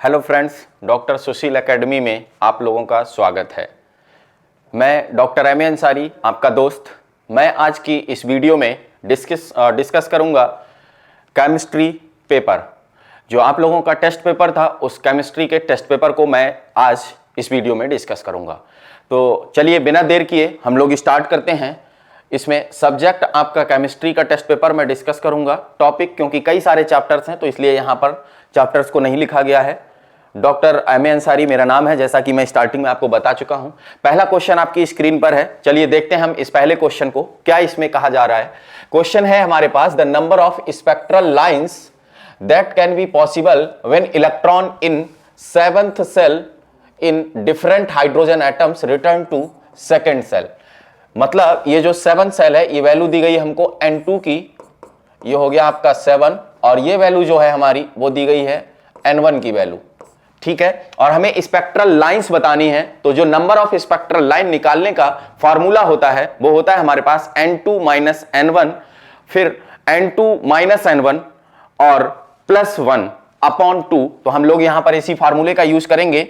Hello friends, doctor सुशील academy में आप लोगों का स्वागत है। मैं डॉक्टर एम ए अंसारी, आपका दोस्त। मैं आज की इस वीडियो में डिस्कस करूंगा केमिस्ट्री पेपर। जो आप लोगों का टेस्ट पेपर था, उस केमिस्ट्री के टेस्ट पेपर को मैं आज इस वीडियो में डिस्कस करूंगा। तो चलिए बिना देर किए हम लोग स्टार्ट करते हैं। इसमें सब्जेक्ट आपका केमिस्ट्री का टेस्ट पेपर मैं डिस्कस करूंगा। टॉपिक, क्योंकि कई सारे चैप्टर्स हैं तो इसलिए यहाँ पर चैप्टर्स को नहीं लिखा गया है। डॉक्टर एम ए अंसारी मेरा नाम है, जैसा कि मैं स्टार्टिंग में आपको बता चुका हूं। पहला क्वेश्चन आपकी स्क्रीन पर है। चलिए देखते हैं हम इस पहले क्वेश्चन को, क्या इसमें कहा जा रहा है। क्वेश्चन है हमारे पास, the number of spectral lines that can be possible when electron in 7th shell in different hydrogen atoms return to second shell. मतलब ये जो 7th सेल है, ये वैल्यू दी गई है हमको N2 की, ये हो गया आपका 7, और ये वैल्यू जो है हमारी वो दी गई है N1 की वैल्यू। ठीक है, और हमें स्पेक्ट्रल लाइंस बतानी है। तो जो नंबर ऑफ स्पेक्ट्रल लाइन निकालने का फॉर्मूला होता है वो होता है हमारे पास N2 माइनस N1, फिर N2 माइनस N1 और प्लस 1 अपॉन 2। तो हम लोग यहां पर इसी फार्मूले का यूज करेंगे।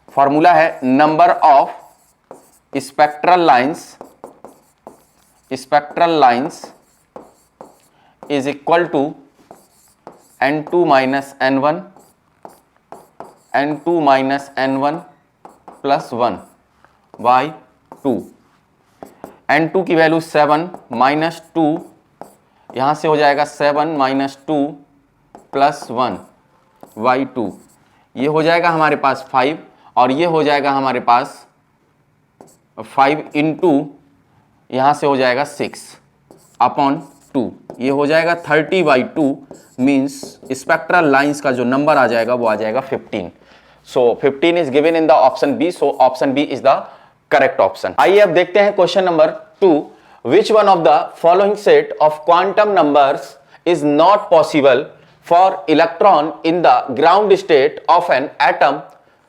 फॉर्मूला है number of spectral lines is equal to N2 minus N1 N2 minus N1 plus 1 by 2। N2 की वैल्यू 7 माइनस 2, यहां से हो जाएगा 7 माइनस 2 प्लस 1 बाई 2। ये हो जाएगा हमारे पास 5, और ये हो जाएगा हमारे पास 5 इंटू, यहां से हो जाएगा 6 अपॉन 2। ये हो जाएगा 30/2, मीन्स स्पेक्ट्रल लाइंस का जो नंबर आ जाएगा वो आ जाएगा 15। So 15 is given in the option B, so option B is the correct option. आइए अब देखते हैं question number 2। Which one of the following set of quantum numbers is not possible for electron in the ground state of an atom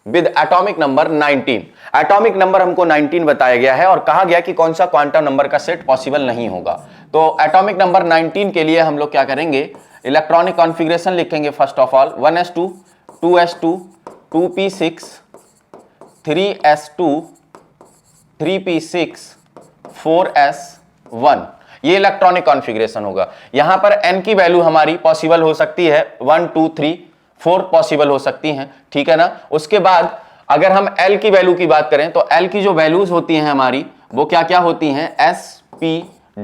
with atomic number 19। Atomic number हमको 19 बताया गया है और कहा गया कि कौन सा क्वांटम नंबर का सेट पॉसिबल नहीं होगा। तो एटॉमिक नंबर 19 के लिए हम लोग क्या करेंगे, इलेक्ट्रॉनिक कॉन्फ़िगरेशन लिखेंगे। First of all 1s2 2s2 2p6 3s2 3p6 4s1, ये इलेक्ट्रॉनिक कॉन्फ़िगरेशन होगा। यहां पर n की वैल्यू हमारी पॉसिबल हो सकती है 1 2 3 4 पॉसिबल हो सकती हैं, ठीक है ना। उसके बाद अगर हम L की वैल्यू की बात करें तो L की जो वैल्यूज होती हैं हमारी वो क्या क्या होती हैं, S P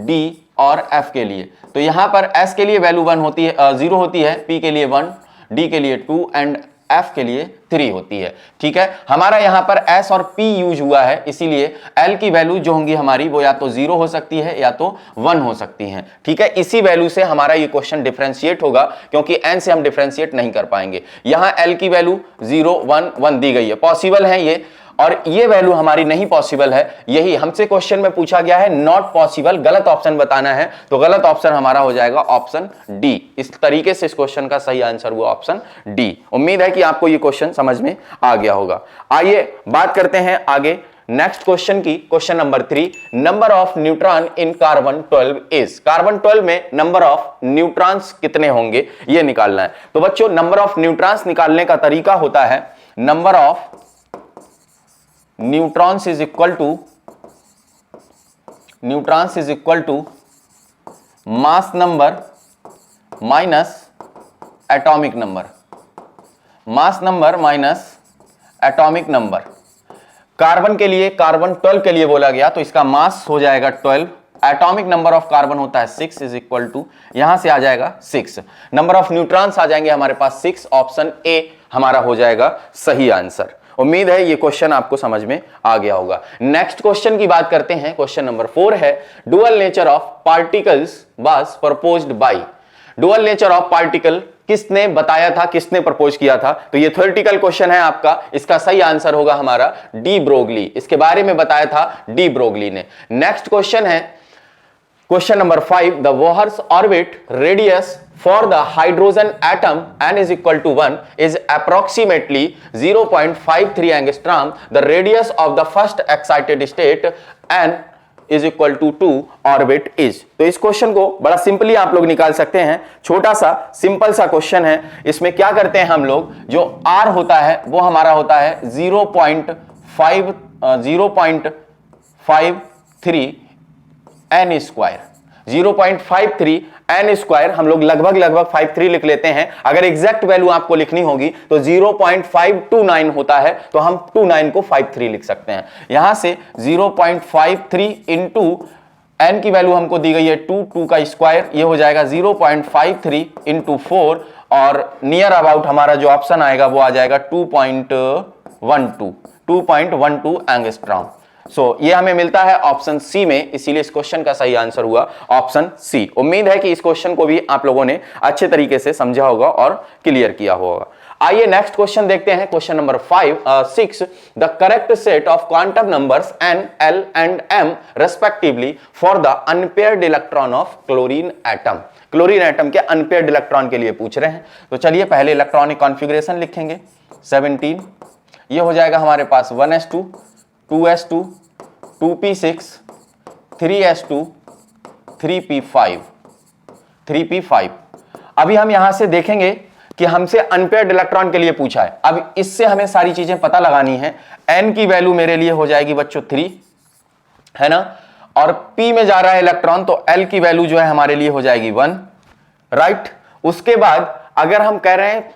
D और F के लिए। तो यहां पर S के लिए वैल्यू 1 होती है 0 होती है, P के लिए 1, D के लिए 2 एंड F के लिए 3 होती है। ठीक है, हमारा यहां पर S और P यूज हुआ है, इसीलिए L की वैल्यू जो होंगी हमारी वो या तो 0 हो सकती है या तो 1 हो सकती है। ठीक है, इसी वैल्यू से हमारा ये क्वेश्चन डिफरेंशिएट होगा, क्योंकि N से हम डिफरेंशिएट नहीं कर पाएंगे। यहां L की वैल्यू 0 1 1 दी गई है, पॉसिबल है ये, और ये वैल्यू हमारी नहीं पॉसिबल है। यही हमसे क्वेश्चन में पूछा गया है, नॉट पॉसिबल, गलत ऑप्शन बताना है। तो गलत ऑप्शन हमारा हो जाएगा ऑप्शन डी। इस तरीके से इस क्वेश्चन का सही आंसर हुआ ऑप्शन डी। उम्मीद है कि आपको ये क्वेश्चन समझ में आ गया होगा। आइए बात करते हैं आगे नेक्स्ट क्वेश्चन की। Question number 3, number of neutron in carbon 12 is. Carbon 12 में नंबर ऑफ न्यूट्रॉन्स कितने होंगे ये निकालना है। तो बच्चों, नंबर ऑफ न्यूट्रॉन्स निकालने का तरीका होता है, number of neutrons is equal to mass number minus atomic number, mass number minus atomic number. Carbon के लिए, कार्बन 12 के लिए बोला गया, तो इसका मास हो जाएगा 12, एटॉमिक नंबर ऑफ कार्बन होता है 6 इज इक्वल टू, यहां से आ जाएगा 6, नंबर ऑफ न्यूट्रॉन्स आ जाएंगे हमारे पास 6, ऑप्शन ए हमारा हो जाएगा सही आंसर। उम्मीद है ये क्वेश्चन आपको समझ में आ गया होगा। नेक्स्ट क्वेश्चन की बात करते हैं। क्वेश्चन नंबर 4 है, dual nature of particles was proposed by. Dual nature of particle किसने बताया था, किसने प्रपोज किया था? तो ये थ्योरेटिकल क्वेश्चन है आपका, इसका सही आंसर होगा हमारा डी ब्रोगली। इसके बारे में बताया था डी ब्रोगली ने। नेक्स्ट क्वेश्चन है question number 5, the Bohr's orbit radius for the hydrogen atom n is equal to 1 is approximately 0.53 angstrom. The radius of the first excited state n is equal to 2 orbit is. तो इस question को बड़ा simply आप लोग निकाल सकते हैं। छोटा सा सिंपल सा क्वेश्चन है। इसमें क्या करते हैं हम लोग, जो r होता है वो हमारा होता है 0.53 n स्क्वायर, 0.53 n स्क्वायर हम लोग लगभग 53 लिख लेते हैं। अगर एग्जैक्ट वैल्यू आपको लिखनी होगी तो 0.529 होता है, तो हम 29 को 53 लिख सकते हैं। यहां से 0.53 इंटू n की वैल्यू हमको दी गई है 2 का स्क्वायर, ये हो जाएगा 0.53 इंटू 4 और नियर अबाउट हमारा जो ऑप्शन आएगा वो आ जाएगा 2.12 एंगस्ट्रॉम। ये हमें मिलता है ऑप्शन सी में, इसीलिए इस क्वेश्चन का सही आंसर हुआ ऑप्शन सी। उम्मीद है कि इस क्वेश्चन को भी आप लोगों ने अच्छे तरीके से समझा होगा और क्लियर किया होगा। आइए नेक्स्ट क्वेश्चन देखते हैं। Question number 6, the correct set of quantum numbers n, l and m respectively for the unpaired electron of chlorine atom. Chlorine atom के अनपेयर्ड इलेक्ट्रॉन के लिए पूछ रहे हैं। तो चलिए पहले इलेक्ट्रॉनिक कॉन्फ़िगरेशन लिखेंगे। 17 ये हो जाएगा हमारे पास 1s2 2s2 2p6 3s2 3p5। अभी हम यहां से देखेंगे कि हमसे अनपेयर्ड इलेक्ट्रॉन के लिए पूछा है। अब इससे हमें सारी चीजें पता लगानी है। n की वैल्यू मेरे लिए हो जाएगी बच्चों 3, है ना, और p में जा रहा है इलेक्ट्रॉन, तो l की वैल्यू जो है हमारे लिए हो जाएगी 1, राइट। उसके बाद अगर हम कह रहे हैं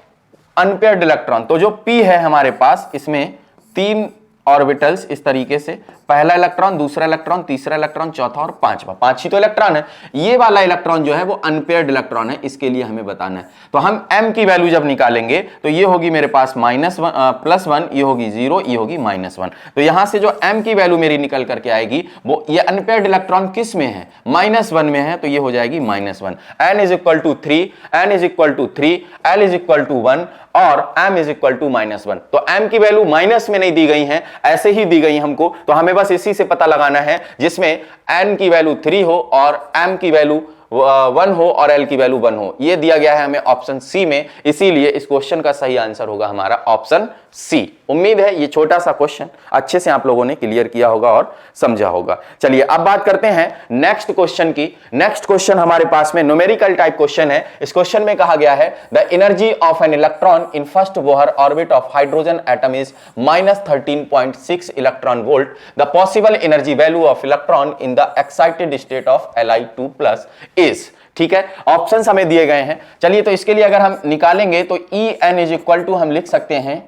अनपेयर्ड इलेक्ट्रॉन, तो जो p है हमारे पास, इसमें 3 ऑर्बिटल्स इस तरीके से, पहला इलेक्ट्रॉन, दूसरा इलेक्ट्रॉन, तीसरा इलेक्ट्रॉन, चौथा और पांचवा, 5 ही तो इलेक्ट्रॉन है। ये वाला इलेक्ट्रॉन जो है वो अनपेयर्ड इलेक्ट्रॉन है, इसके लिए हमें बताना है। तो हम m की वैल्यू जब निकालेंगे तो ये होगी मेरे पास +1, ये होगी 0, ये होगी -1। तो यहां से जो m की वैल्यू मेरी निकल करके आएगी वो, ये अनपेयर्ड इलेक्ट्रॉन किस में है, -1 में है, तो ये हो जाएगी -1। n is equal to 3, n is equal to 3, l is equal to 1 और m इज इक्वल टू -1। तो m की वैल्यू माइनस में नहीं दी गई है, ऐसे ही दी गई हमको। तो हमें बस इसी से पता लगाना है जिसमें n की वैल्यू 3 हो और m की वैल्यू 1 हो और l की वैल्यू 1 हो। यह दिया गया है हमें ऑप्शन सी में, इसीलिए इस क्वेश्चन का सही आंसर होगा हमारा ऑप्शन सी। उम्मीद है ये छोटा सा क्वेश्चन अच्छे से आप लोगों ने क्लियर किया होगा और समझा होगा। चलिए अब बात करते हैं नेक्स्ट क्वेश्चन की। नेक्स्ट क्वेश्चन हमारे पास में न्यूमेरिकल टाइप क्वेश्चन है। इस क्वेश्चन में कहा गया है the energy of an electron in first Bohr orbit of hydrogen atom is -13.6 electron volt. The possible energy value of electron in the excited state of Li2+ is. ठीक है, options हमें दिए गए हैं। चलिए तो इसके लिए अगर हम निकालेंगे तो En इज इक्वल टू हम लिख सकते हैं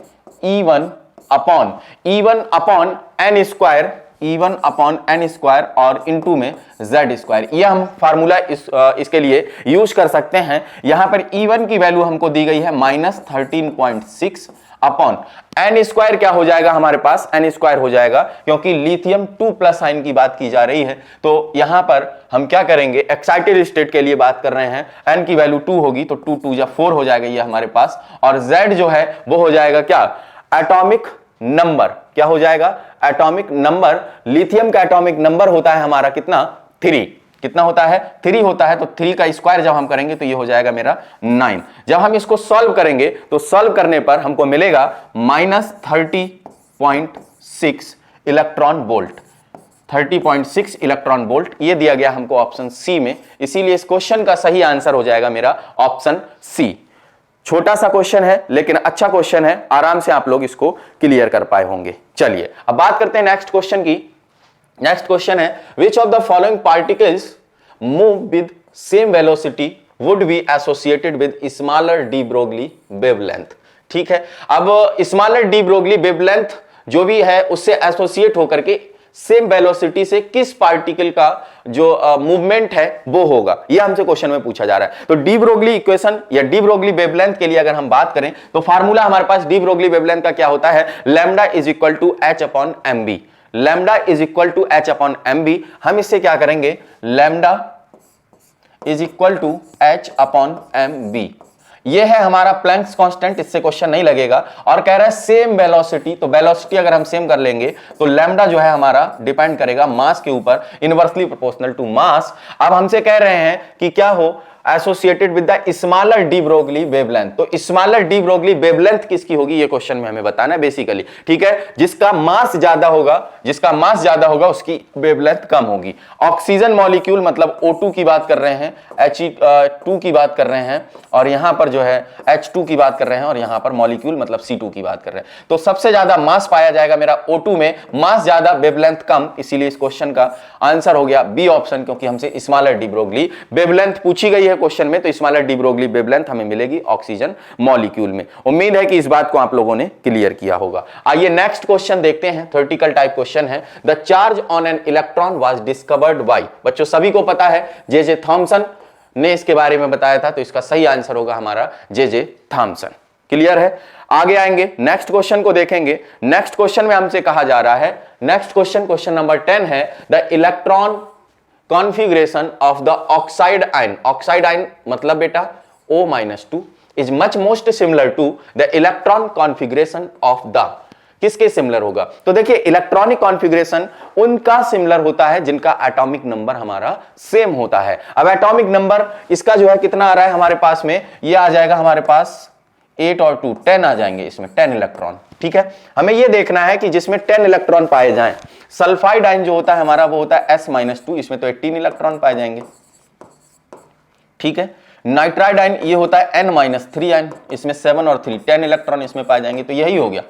E1 upon n square, E1 upon n square और इनटू में z स्क्वायर। ये हम फार्मूला इसके लिए यूज कर सकते हैं। यहां पर E1 की वैल्यू हमको दी गई है -13.6 अपॉन n स्क्वायर क्या हो जाएगा हमारे पास, n स्क्वायर हो जाएगा क्योंकि लिथियम 2+ आयन की बात की जा रही है। तो यहां पर हम क्या करेंगे, एक्साइटेड स्टेट के लिए बात कर रहे हैं, n की वैल्यू 2 होगी तो 2 2 या 4 हो जाएगा ये हमारे पास, और z जो है वो हो जाएगा क्या, एटॉमिक नंबर। क्या हो जाएगा, एटॉमिक नंबर। लिथियम का एटॉमिक नंबर होता है हमारा कितना, 3। कितना होता है, 3 होता है। तो 3 का स्क्वायर जब हम करेंगे तो ये हो जाएगा मेरा 9। जब हम इसको सॉल्व करेंगे तो सॉल्व करने पर हमको मिलेगा -30.6 इलेक्ट्रॉन वोल्ट, 30.6 इलेक्ट्रॉन वोल्ट। ये दिया गया हमको ऑप्शन सी में, इसीलिए इस क्वेश्चन का सही आंसर हो जाएगा मेरा ऑप्शन सी। छोटा सा क्वेश्चन है लेकिन अच्छा क्वेश्चन है, आराम से आप लोग इसको क्लियर कर पाए होंगे। चलिए अब बात करते हैं नेक्स्ट क्वेश्चन की। नेक्स्ट क्वेश्चन है which of the following particles move with same velocity would be associated with smaller de Broglie wavelength. ठीक है, अब स्मॉलर डी ब्रोगली वेवलेंथ जो भी है उससे एसोसिएट होकर के सेम वेलोसिटी से किस पार्टिकल का जो मूवमेंट है वो होगा, ये हमसे क्वेश्चन में पूछा जा रहा है। तो डी ब्रोगली इक्वेशन या डी ब्रोगली वेवलेंथ के लिए अगर हम बात करें तो फार्मूला हमारे पास डी ब्रोगली वेवलेंथ का क्या होता है, lambda is equal to h/mb। Lambda is equal to h/mb। हम इससे क्या करेंगे, lambda is equal to h/mb। ये है हमारा प्लैंक्स कांस्टेंट, इससे क्वेश्चन नहीं लगेगा। और कह रहा है सेम वेलोसिटी, तो वेलोसिटी अगर हम सेम कर लेंगे तो लैम्डा जो है हमारा डिपेंड करेगा मास के ऊपर, इनवर्सली प्रोपोर्शनल टू मास। अब हमसे कह रहे हैं कि क्या हो, associated with the smaller de Broglie wavelength. तो स्मॉलर डी ब्रोगली वेवलेंथ किसकी होगी, ये क्वेश्चन में हमें बताना है बेसिकली, ठीक है। जिसका मास ज्यादा होगा उसकी वेवलेंथ कम होगी। ऑक्सीजन मॉलिक्यूल मतलब O2 की बात कर रहे हैं, He2 की बात कर रहे हैं, और यहां पर जो है H2 की बात कर रहे हैं, और यहां पर मॉलिक्यूल मतलब C2 की बात कर रहे हैं। तो सबसे ज्यादा मास पाया जाएगा मेरा O2 में, मास ज्यादा वेवलेंथ कम, इसीलिए इस क्वेश्चन का आंसर हो गया बी ऑप्शन, क्योंकि हमसे स्मॉलर डी ब्रोगली वेवलेंथ पूछी गई है क्वेश्चन में, तो स्मॉलर डी ब्रोगली वेवलेंथ हमें मिलेगी ऑक्सीजन मॉलिक्यूल में। उम्मीद है कि इस बात को आप लोगों ने क्लियर किया होगा। आइए नेक्स्ट क्वेश्चन देखते हैं, थ्योरेटिकल टाइप क्वेश्चन है। The charge on an electron was discovered by, बच्चों सभी को पता है जे थॉमसन ने इसके बारे में बताया था, तो इसका सही आंसर होगा हमारा जे थॉमसन। क्लियर है। आगे आएंगे, नेक्स्ट क्वेश्चन को देखेंगे। नेक्स्ट क्वेश्चन में हमसे कहा जा रहा है, नेक्स्ट क्वेश्चन नंबर 10 है, the electron configuration of the oxide ion. Oxide ion मतलब बेटा O-2 is much most similar to the electron configuration of the, किसके सिमिलर होगा, तो देखिए इलेक्ट्रॉनिक कॉन्फ़िगरेशन उनका सिमिलर होता है जिनका एटॉमिक नंबर हमारा सेम होता है। अब एटॉमिक नंबर इसका जो है कितना आ रहा है हमारे पास में, ये आ जाएगा हमारे पास 8 और 2 10 आ जाएंगे इसमें, 10 इलेक्ट्रॉन, ठीक है। हमें यह देखना है कि जिसमें 10 इलेक्ट्रॉन पाए जाएं। सल्फाइड आयन जो होता है हमारा वो होता है S-2, इसमें तो 18 इलेक्ट्रॉन पाए जाएंगे, ठीक है। नाइट्राइड आयन ये होता है N-3 आयन, इसमें 7 और 3 10 इलेक्ट्रॉन इसमें पाए जाएंगे, तो यही हो गया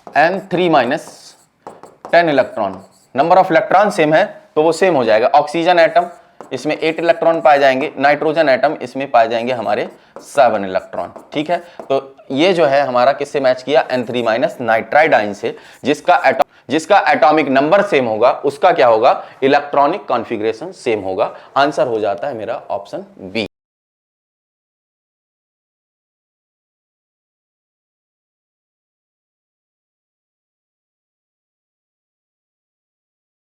N3 - 10 electron. Number of electron same है तो वो सेम हो जाएगा। ऑक्सीजन एटम इसमें 8 इलेक्ट्रॉन पाए जाएंगे, नाइट्रोजन एटम इसमें पाए जाएंगे हमारे 7 इलेक्ट्रॉन, ठीक है। तो ये जो है हमारा किससे मैच किया, N3 - नाइट्राइड आयन से, जिसका एटॉमिक नंबर सेम होगा उसका क्या होगा, इलेक्ट्रॉनिक कॉन्फ़िगरेशन सेम होगा। आंसर हो जाता है मेरा ऑप्शन बी।